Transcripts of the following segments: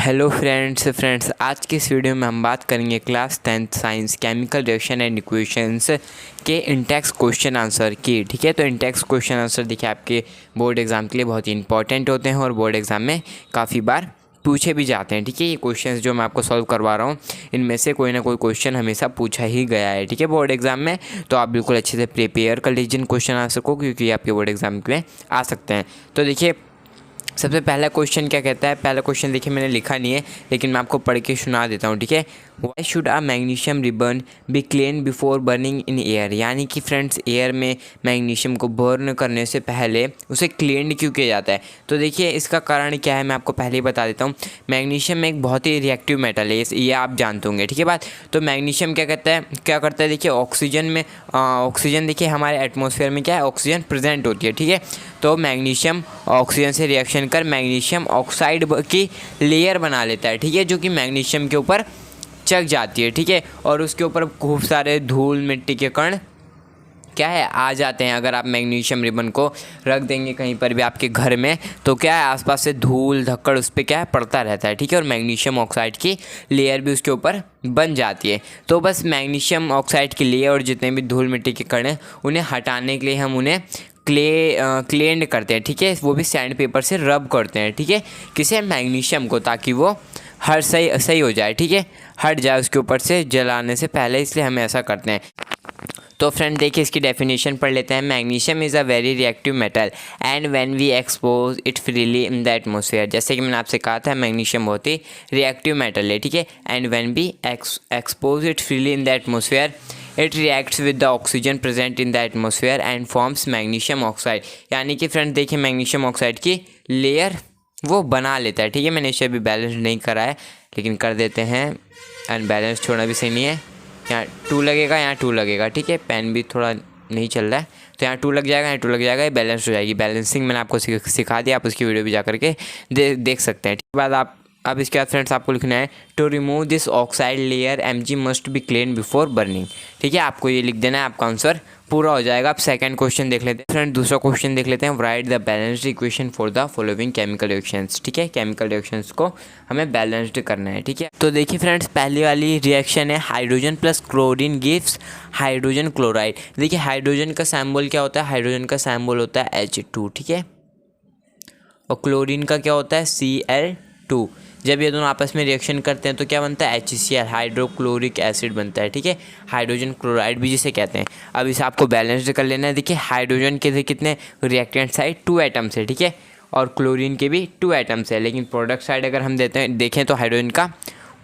Hello friends आज की इस वीडियो में हम बात करेंगे class 10th science chemical reaction and equations के इंटेक्स क्वेश्चन आंसर की। ठीक है, तो इंटेक्स क्वेश्चन आंसर देखिए आपके बोर्ड एग्ज़ाम के लिए बहुत ही इंपॉर्टेंट होते हैं और बोर्ड एग्ज़ाम में काफ़ी बार पूछे भी जाते हैं। ठीक है, ये क्वेश्चंस जो मैं आपको सॉल्व करवा रहा हूँ इनमें से कोई ना कोई क्वेश्चन हमेशा पूछा ही गया है। ठीक है, बोर्ड एग्ज़ाम में, तो आप बिल्कुल अच्छे से प्रिपेयर कर लीजिए इन क्वेश्चन आंसर को, क्योंकि आपके बोर्ड एग्ज़ाम में आ सकते हैं। तो देखिए सबसे पहला क्वेश्चन क्या कहता है। पहला क्वेश्चन देखिए मैंने लिखा नहीं है, लेकिन मैं आपको पढ़ के सुना देता हूँ। ठीक है, why should a magnesium ribbon be clean before burning in air, यानी कि फ्रेंड्स एयर में मैग्नीशियम को बर्न करने से पहले उसे क्लीन क्यों किया जाता है। तो देखिए इसका कारण क्या है, मैं आपको पहले ही बता देता हूँ। मैग्नीशियम एक बहुत ही रिएक्टिव मेटल है, ये आप जानते होंगे। ठीक है बात, तो मैग्नीशियम क्या करता है देखिए ऑक्सीजन में ऑक्सीजन देखिए हमारे एटमॉस्फेयर में क्या है, ऑक्सीजन प्रेजेंट होती है। ठीक है, तो मैग्नीशियम ऑक्सीजन से रिएक्शन कर मैग्नीशियम ऑक्साइड की लेयर बना लेता है। ठीक है, जो कि मैग्नीशियम के ऊपर चढ़ जाती है। ठीक है, और उसके ऊपर खूब सारे धूल मिट्टी के कण क्या है आ जाते हैं। अगर आप मैग्नीशियम रिबन को रख देंगे कहीं पर भी आपके घर में, तो क्या है आसपास से धूल धक्कड़ उस पर क्या है पड़ता रहता है। ठीक है, और मैग्नीशियम ऑक्साइड की लेयर भी उसके ऊपर बन जाती है। तो बस मैग्नीशियम ऑक्साइड की लेयर और जितने भी धूल मिट्टी के कण हैं उन्हें हटाने के लिए हम उन्हें क्लेंड करते हैं। ठीक है, वो भी सैंड पेपर से रब करते हैं। ठीक है, किसे, मैग्नीशियम को, ताकि वो हर सही हो जाए। ठीक है, हट जाए उसके ऊपर से जलाने से पहले, इसलिए हम ऐसा करते हैं। तो फ्रेंड देखिए इसकी डेफिनेशन पढ़ लेते हैं। Magnesium is a very reactive metal and when we expose it freely in the atmosphere, जैसे कि मैंने आपसे कहा था मैग्नीशियम बहुत ही रिएक्टिव मेटल है। ठीक है, and when we expose it freely in the atmosphere it reacts with the oxygen present in the atmosphere and forms magnesium oxide, यानी कि फ्रेंड देखिए मैग्नीशियम ऑक्साइड की लेयर वो बना लेता है। ठीक है, मैंने इसे अभी बैलेंस नहीं करा है, लेकिन कर देते हैं। अनबैलेंस छोड़ना भी सही नहीं है, यहाँ 2 लगेगा, यहाँ 2 लगेगा। ठीक है, पेन भी थोड़ा नहीं चल रहा है, तो यहाँ 2 लग जाएगा, यहाँ 2 लग जाएगा, ये बैलेंस हो जाएगी। बैलेंसिंग मैंने आपको सिखा दिया, आप उसकी वीडियो भी जा करके देख सकते हैं। ठीक है, बाद अब इसके बाद फ्रेंड्स आपको लिखना है to remove this oxide layer Mg must be clean before burning. ठीक है, आपको ये लिख देना है, आपका आंसर पूरा हो जाएगा। अब सेकंड क्वेश्चन देख लेते हैं फ्रेंड, दूसरा क्वेश्चन देख लेते हैं। Right the balanced equation for the following chemical reactions. ठीक है, केमिकल रिएक्शंस को हमें बैलेंस्ड करना है। ठीक है, तो देखिए फ्रेंड्स पहली वाली रिएक्शन है hydrogen plus chlorine gives hydrogen chloride. देखिए हाइड्रोजन का सिंबल क्या होता है, हाइड्रोजन का सिंबल होता है H2। ठीक है, और क्लोरीन का क्या होता है Cl2। जब ये दोनों आपस में रिएक्शन करते हैं तो क्या बनता है HCl, हाइड्रोक्लोरिक एसिड बनता है। ठीक है, हाइड्रोजन क्लोराइड भी जिसे कहते हैं। अब इसे आपको बैलेंस्ड कर लेना है। देखिए हाइड्रोजन के कितने रिएक्टेंट साइड 2 एटम्स है। ठीक है, और क्लोरीन के भी 2 एटम्स है, लेकिन प्रोडक्ट साइड अगर हम देखें तो हाइड्रोजन का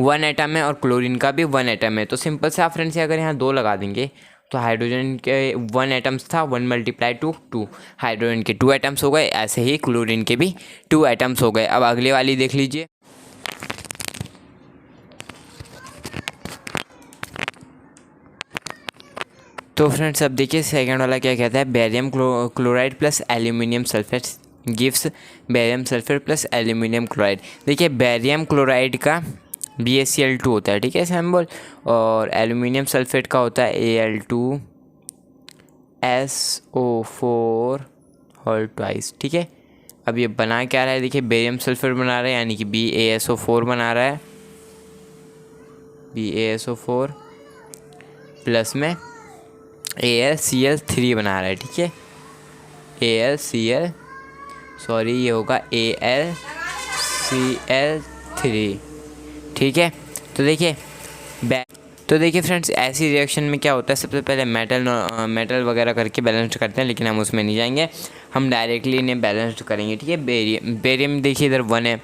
1 एटम है और क्लोरीन का भी 1 एटम है। तो सिंपल से आप फ्रेंड्स अगर यहाँ 2 लगा देंगे तो हाइड्रोजन के 1 एटम्स था, 1 मल्टीप्लाई 2, हाइड्रोजन के 2 एटम्स हो गए। ऐसे ही क्लोरीन के भी 2 एटम्स हो गए। अब अगले वाली देख लीजिए। तो फ्रेंड्स अब देखिए सेकंड वाला क्या कहता है, barium chloride plus aluminium sulphate gives barium sulphate plus aluminium chloride. देखिए बेरियम क्लोराइड का BaCl2 होता है। ठीक है सिंबल, और एल्यूमिनियम सल्फेट का होता है Al2SO4 होल ट्वाइस। ठीक है, अब ये बना क्या रहा है, देखिए बेरियम सल्फेट बना रहा है, यानी कि BaSO4 बना रहा है, BaSO4 प्लस में AlCl3 बना रहा है। ठीक है, ये होगा AlCl3। ठीक है, तो देखिए फ्रेंड्स ऐसी रिएक्शन में क्या होता है, सबसे पहले मेटल वगैरह करके बैलेंस्ड करते हैं, लेकिन हम उसमें नहीं जाएंगे, हम डायरेक्टली इन्हें बैलेंस्ड करेंगे। ठीक है, बेरियम देखिए इधर 1 है,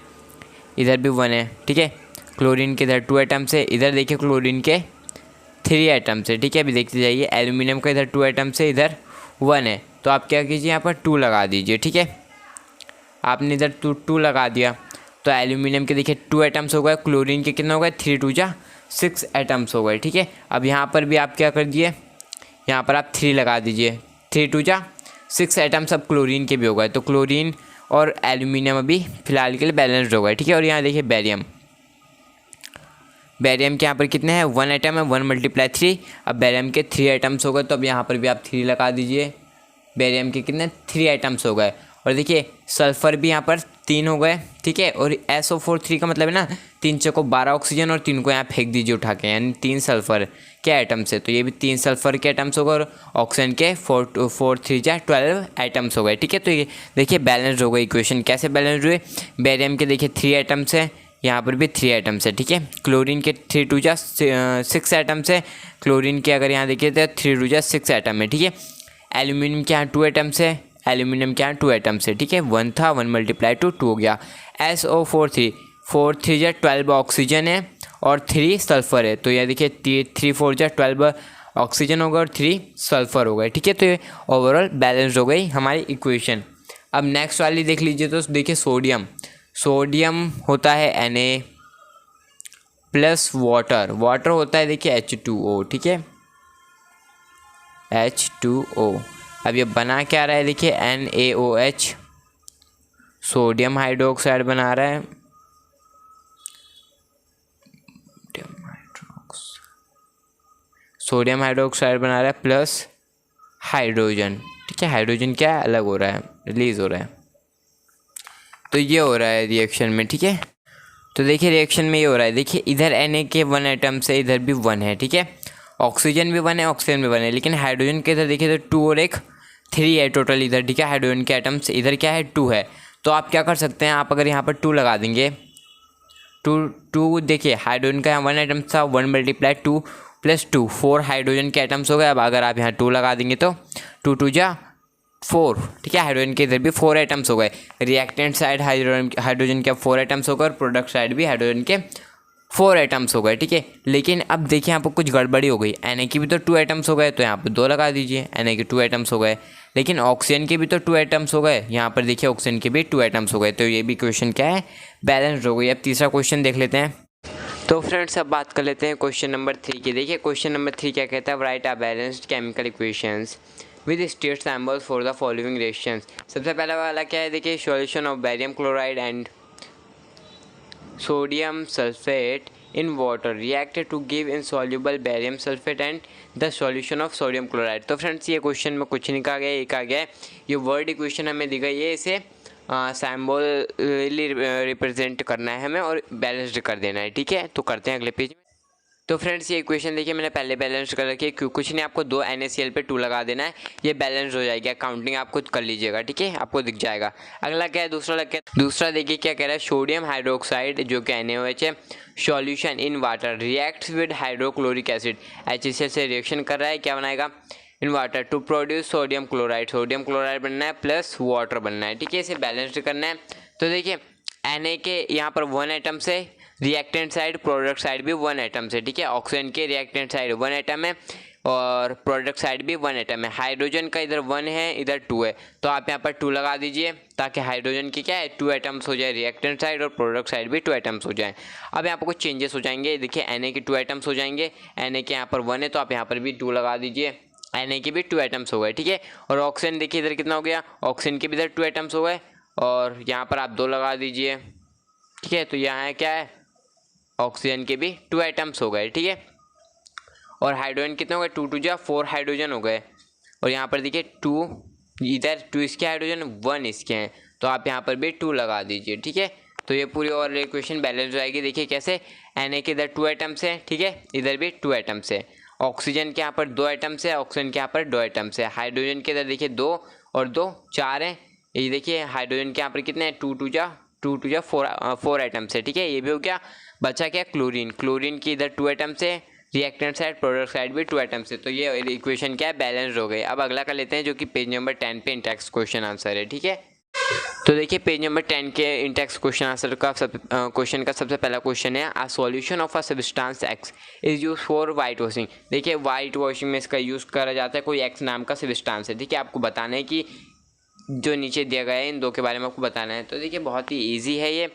इधर भी 1 है। ठीक है, क्लोरीन के इधर 2 एटम्स है, इधर देखिए क्लोरीन के 3 एटम्स है। ठीक है, अभी देखते जाइए, एल्यूमिनियम का इधर 2 एटम्स है, इधर 1 है, तो आप क्या कीजिए यहाँ पर 2 लगा दीजिए। ठीक है, आपने इधर 2 लगा दिया, तो एल्यूमिनियम के देखिए 2 एटम्स हो गए, क्लोरीन के कितना हो गए 3 2 जा 6 एटम्स हो गए। ठीक है, अब यहाँ पर भी आप क्या कर दिए, यहाँ पर आप 3 लगा दीजिए, 3 2 जा 6 एटम्स अब क्लोरीन के भी हो गए। तो क्लोरीन और एल्यूमिनियम अभी फिलहाल के लिए बैलेंस्ड हो गए। ठीक है, और यहाँ देखिए बेरियम के यहाँ पर कितने हैं, 1 एटम है, 1 मल्टीप्लाई 3। अब बेरियम के 3 एटम्स हो गए, तो अब यहाँ पर भी आप 3 लगा दीजिए। बेरियम के कितने 3 एटम्स हो गए। और देखिए सल्फ़र भी यहाँ पर 3 हो गए, ठीक है। और SO4 का मतलब है ना 3 चौको 12 ऑक्सीजन और 3 को यहाँ फेंक दीजिए उठा के, यानी 3 सल्फर के एटम्स है, तो ये भी 3 सल्फर के एटम्स हो गए और ऑक्सीजन के 4 3 जा 12 एटम्स हो गए, ठीक है। तो ये देखिए बैलेंस हो गई इक्वेशन। कैसे बैलेंस हुए? बेरियम के देखिए 3 एटम्स है, यहाँ पर भी 3 एटम्स है, ठीक है। क्लोरीन के 3 2 जा 6 एटम्स है, क्लोरीन के अगर यहाँ देखिए तो 3 2 जा 6 एटम है, ठीक है। एल्यूमिनियम के यहाँ 2 एटम्स है, एल्यूमिनियम के यहाँ 2 एटम्स है, ठीक है। 1 था, 1 × 2 2 हो गया। SO4 4 3 जा 12 ऑक्सीजन है और 3 सल्फर है, तो यह देखिए 3 4 जा 12 ऑक्सीजन होगा और 3 सल्फर हो गए, ठीक है। तो ये ओवरऑल बैलेंस हो गई हमारी इक्वेशन। अब नेक्स्ट वाली देख लीजिए, तो देखिए सोडियम होता है Na प्लस वाटर होता है देखिए H2O, ठीक है, H2O। अब ये बना क्या रहा है देखिए NaOH, सोडियम हाइड्रोक्साइड बना रहा है, सोडियम हाइड्रोक्साइड बना रहा है प्लस हाइड्रोजन, ठीक है। हाइड्रोजन क्या है, अलग हो रहा है, रिलीज हो रहा है, तो ये हो रहा है रिएक्शन में, ठीक है। तो देखिए रिएक्शन में ये हो रहा है, देखिए इधर Na के 1 एटम से इधर भी 1 है, ठीक है। ऑक्सीजन भी 1 है, ऑक्सीजन भी 1 है, लेकिन हाइड्रोजन के इधर देखिए तो 2 और 1 3 है टोटल इधर, ठीक है। हाइड्रोजन के एटम्स इधर क्या है 2 है, तो आप क्या कर सकते हैं, आप अगर यहाँ पर 2 लगा देंगे, 2 देखिए हाइड्रोजन का यहाँ 1 एटम था, 1 × 2 + 2 4 हाइड्रोजन के एटम्स हो गए। अब अगर आप यहाँ 2 लगा देंगे तो 2 2 जा 4, ठीक है। हाइड्रोजन के इधर भी 4 एटम्स हो गए, रिएक्टेंट साइड हाइड्रोजन के 4 एटम्स हो गए और प्रोडक्ट साइड भी हाइड्रोजन के 4 एटम्स हो गए, ठीक है। लेकिन अब देखिए यहाँ पर कुछ गड़बड़ी हो गई, Na की भी तो 2 एटम्स हो गए, तो यहाँ पर 2 लगा दीजिए, Na के 2 एटम्स हो गए, लेकिन ऑक्सीजन के भी तो 2 एटम्स हो गए, यहाँ पर देखिए ऑक्सीजन के भी 2 एटम्स हो गए, तो ये भी क्वेश्चन क्या है, बैलेंस्ड हो गई। अब तीसरा क्वेश्चन देख लेते हैं। तो फ्रेंड्स अब बात कर लेते हैं क्वेश्चन नंबर 3 की। देखिए क्वेश्चन नंबर 3 क्या कहता है, write a balanced chemical equations with state symbols for the following reactions. सबसे पहला वाला क्या है, देखिए solution of barium chloride and sodium sulphate in water reacted to give insoluble barium sulfate and the solution of sodium chloride। तो friends ये question में कुछ नहीं कहा गया, ये कहा गया है ये वर्ड इक्वेशन हमें दी गई है, इसे सैम्बोली रिप्रेजेंट करना है हमें और बैलेंस्ड कर देना है, ठीक है। तो करते हैं अगले पेज में। तो फ्रेंड्स ये इक्वेशन देखिए मैंने पहले बैलेंस कर रखी है, क्यों कुछ नहीं, आपको 2 NaCl पे 2 लगा देना है, ये बैलेंस हो जाएगा। काउंटिंग आप खुद कर लीजिएगा, ठीक है, आपको दिख जाएगा। अगला क्या है, दूसरा देखिए क्या कह रहा है, सोडियम हाइड्रोक्साइड जो कि NaOH है, solution in water reacts with hydrochloric acid, HCl से रिएक्शन कर रहा है, क्या बनाएगा, in water to produce sodium chloride बनना है प्लस वाटर बनना है, ठीक है, इसे बैलेंस्ड करना है। तो देखिए Na के यहाँ पर 1 एटम से, रिएक्टेंट साइड प्रोडक्ट साइड भी 1 एटम से, ठीक है। ऑक्सीजन के रिएक्टेंट साइड 1 एटम है और प्रोडक्ट साइड भी 1 एटम है। हाइड्रोजन का इधर 1 है, इधर 2 है, तो आप यहाँ पर 2 लगा दीजिए ताकि हाइड्रोजन की क्या है 2 एटम्स हो जाए रिएक्टेंट साइड और प्रोडक्ट साइड भी 2 एटम्स हो जाए। अब यहाँ पर कुछ चेंजेस हो जाएंगे, देखिए Na के 2 एटम्स हो जाएंगे, Na के यहाँ पर 1 है तो आप यहाँ पर भी 2 लगा दीजिए, Na के भी 2 एटम्स हो गए, ठीक है। और ऑक्सीजन देखिए इधर कितना हो गया, ऑक्सीजन के भी इधर 2 एटम्स हो गए और यहाँ पर आप 2 लगा दीजिए, ठीक है। तो यहाँ क्या है, ऑक्सीजन के भी 2 एटम्स हो गए, ठीक है। और हाइड्रोजन कितने हो गए, 2 2 जा 4 हाइड्रोजन हो गए और यहाँ पर देखिए 2 इधर 2 इसके हाइड्रोजन 1 इसके हैं, तो आप यहाँ पर भी 2 लगा दीजिए, ठीक है। तो ये पूरी और इक्वेशन बैलेंस हो जाएगी। देखिए कैसे, Na के इधर 2 एटम्स है, ठीक है, इधर भी 2 एटम्स है, ऑक्सीजन के यहाँ पर 2 एटम्स है, ऑक्सीजन के यहाँ पर 2 एटम्स है, हाइड्रोजन के इधर देखिए 2 और 2 4 है, ये देखिए हाइड्रोजन के यहाँ पर कितने हैं 2 2 जा 4 एटम्स है, ठीक है। ये भी हो गया, बचा क्या क्लोरीन की इधर 2 एटम्स है, रिएक्टेंट साइड प्रोडक्ट साइड भी 2 एटम्स है, तो ये इक्वेशन क्या है, बैलेंस्ड हो गई। अब अगला कर लेते हैं जो कि पेज नंबर 10 पे इंटेक्स क्वेश्चन आंसर है, ठीक है। तो देखिए पेज नंबर 10 के इंटेक्स क्वेश्चन आंसर का क्वेश्चन का सबसे पहला क्वेश्चन है, a solution of a substance X is use for whitewashing. देखिए वाइट वॉशिंग में इसका यूज़ करा जाता है, कोई X नाम का सब्सटेंस है, ठीक है। आपको बताना है कि जो नीचे दिया गया है इन 2 के बारे में आपको बताना है। तो देखिए बहुत ही ईजी है ये।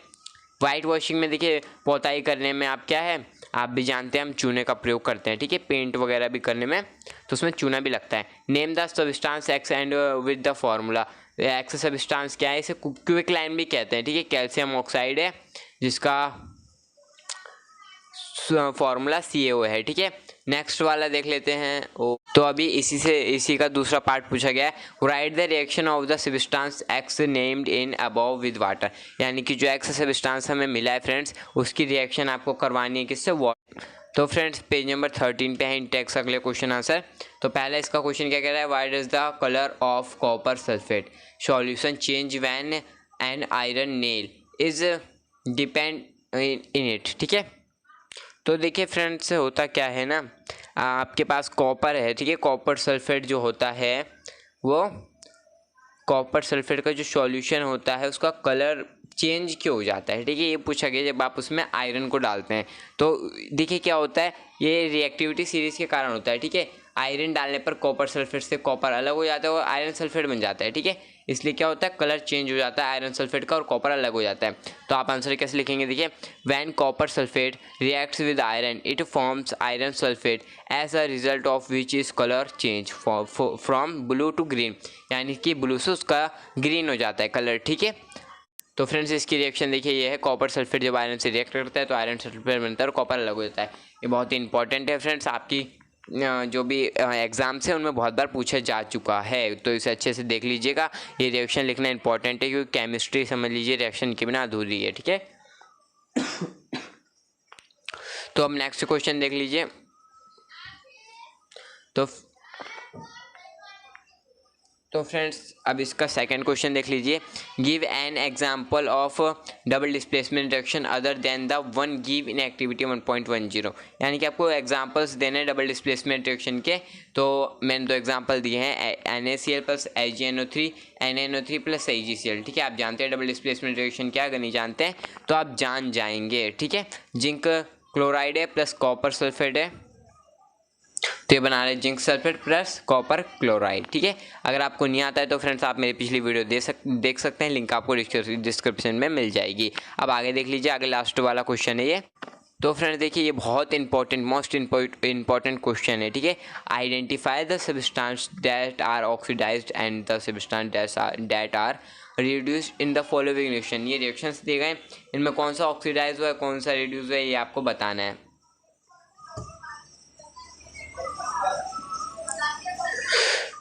वाइट वॉशिंग में देखिए पोताई करने में आप क्या है, आप भी जानते हैं हम चूने का प्रयोग करते हैं, ठीक है, पेंट वगैरह भी करने में तो उसमें चूना भी लगता है। Name the substance X and with the formula. X substance क्या है, इसे क्विकलाइन भी कहते हैं, ठीक है। कैल्शियम ऑक्साइड है जिसका फॉर्मूला CaO है, ठीक है। नेक्स्ट वाला देख लेते हैं। तो अभी इसी का दूसरा पार्ट पूछा गया है, right the reaction of the substance x named in above with water, यानी कि जो एक्स सब्सटेंस हमें मिला है फ्रेंड्स उसकी रिएक्शन आपको करवानी है किससे, वाटर। तो फ्रेंड्स पेज नंबर 13 पे है इंटेक्स अगले क्वेश्चन आंसर। तो पहले इसका क्वेश्चन क्या कह रहा है, why does the colour of copper sulphate solution change when an iron nail is depend in it. ठीक है, तो देखिए फ्रेंड्स होता क्या है ना, आपके पास कॉपर है, ठीक है, कॉपर सल्फेट जो होता है वो कॉपर सल्फेट का जो सॉल्यूशन होता है उसका कलर चेंज क्यों हो जाता है, ठीक है, ये पूछा गया जब आप उसमें आयरन को डालते हैं। तो देखिए क्या होता है, ये रिएक्टिविटी सीरीज के कारण होता है, ठीक है, आयरन डालने पर कॉपर सल्फेट से कॉपर अलग हो जाता है और आयरन सल्फेट बन जाता है, ठीक है, इसलिए क्या होता है कलर चेंज हो जाता है आयरन सल्फेट का और कॉपर अलग हो जाता है। तो आप आंसर कैसे लिखेंगे, देखिए when copper sulphate reacts with iron it forms iron sulphate as a result of which is colour change from blue to green, यानी कि ब्लू से उसका ग्रीन हो जाता है कलर। ठीक है, तो फ्रेंड्स इसकी रिएक्शन देखिए ये है, कॉपर सल्फेट जब आयरन से रिएक्ट करता है तो आयरन सल्फेट बनता है और कॉपर अलग हो जाता है। ये बहुत ही इंपॉर्टेंट है फ्रेंड्स, आपकी जो भी एग्ज़ाम्स है उनमें बहुत बार पूछा जा चुका है, तो इसे अच्छे से देख लीजिएगा। ये रिएक्शन लिखना इंपॉर्टेंट है क्योंकि केमिस्ट्री समझ लीजिए रिएक्शन के बिना अधूरी है। ठीक है, तो अब नेक्स्ट क्वेश्चन देख लीजिए। तो फ्रेंड्स अब इसका सेकंड क्वेश्चन देख लीजिए, give an example of double displacement reaction other than the one give in activity 1.10, यानी कि आपको एग्जांपल्स देने हैं डबल डिस्प्लेसमेंट रिएक्शन के। तो मैंने दो एग्जांपल दिए हैं, NaCl plus AgNO3, NaNO3 plus AgCl। ठीक है, आप जानते हैं डबल डिस्प्लेसमेंट रिएक्शन क्या, अगर नहीं जानते हैं तो आप जान जाएंगे। ठीक है, जिंक क्लोराइड है प्लस कॉपर सल्फेट है, तो ये बना रहे zinc sulphate plus copper chloride. ठीक है, अगर आपको नहीं आता है तो फ्रेंड्स आप मेरी पिछली वीडियो देख सकते हैं, लिंक आपको डिस्क्रिप्शन में मिल जाएगी। अब आगे देख लीजिए, आगे लास्ट वाला क्वेश्चन है ये। तो फ्रेंड्स देखिए ये बहुत इंपॉर्टेंट मोस्ट इंपॉर्टेंट क्वेश्चन है। ठीक है, identify the substance that are oxidised and the substance that are reduced in the following reaction. ये रिएक्शंस दिए गए, इनमें कौन सा ऑक्सीडाइज हुआ है कौन सा रिड्यूस हुआ है ये आपको बताना है।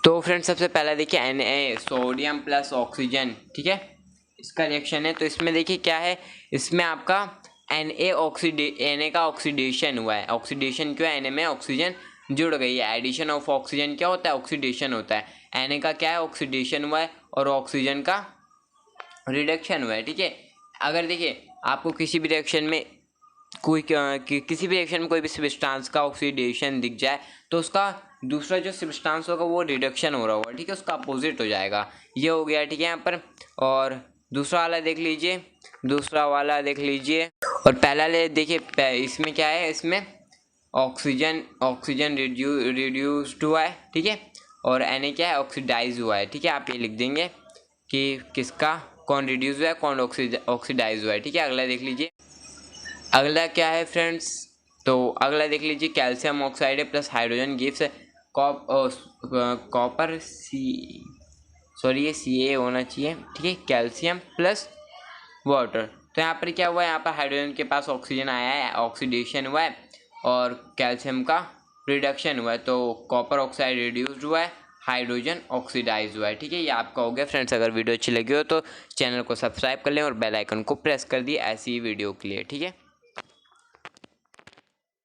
तो फ्रेंड्स सबसे पहला देखिए Na सोडियम प्लस ऑक्सीजन, ठीक है, इसका रिएक्शन है। तो इसमें देखिए क्या है, इसमें आपका Na का ऑक्सीडेशन हुआ है। ऑक्सीडेशन क्यों है, Na में ऑक्सीजन जुड़ गई है। एडिशन ऑफ ऑक्सीजन क्या होता है, ऑक्सीडेशन होता है। Na का क्या है, ऑक्सीडेशन हुआ है और ऑक्सीजन का रिडक्शन हुआ है। ठीक है, अगर देखिए आपको किसी भी रिएक्शन में किसी भी रिएक्शन में कोई भी सब्सटेंस का ऑक्सीडेशन दिख जाए तो उसका दूसरा जो सब्सटेंस होगा वो रिडक्शन हो रहा होगा। ठीक है, उसका अपोजिट हो जाएगा, ये हो गया। ठीक है, यहाँ पर और दूसरा वाला देख लीजिए, और पहला देखिए इसमें क्या है, इसमें ऑक्सीजन रिड्यूस्ड हुआ है। ठीक है, और Na क्या है, ऑक्सीडाइज हुआ है। ठीक है, आप ये लिख देंगे कि किसका कौन रिड्यूस हुआ है कौन ऑक्सीडाइज हुआ है। ठीक है, अगला देख लीजिए, अगला क्या है फ्रेंड्स, तो अगला देख लीजिए calcium oxide plus hydrogen gives copper ये Ca होना चाहिए। ठीक है, कैल्शियम प्लस वाटर। तो यहाँ पर क्या हुआ है, यहाँ पर हाइड्रोजन के पास ऑक्सीजन आया है, ऑक्सीडेशन हुआ है और कैल्शियम का रिडक्शन हुआ है, तो कॉपर ऑक्साइड रिड्यूस्ड हुआ है, हाइड्रोजन ऑक्सीडाइज हुआ है। ठीक है, ये आपका हो गया फ्रेंड्स। अगर वीडियो अच्छी लगी हो तो चैनल को सब्सक्राइब कर लें और बेल आइकन को प्रेस कर दिए ऐसी ही वीडियो के लिए। ठीक है।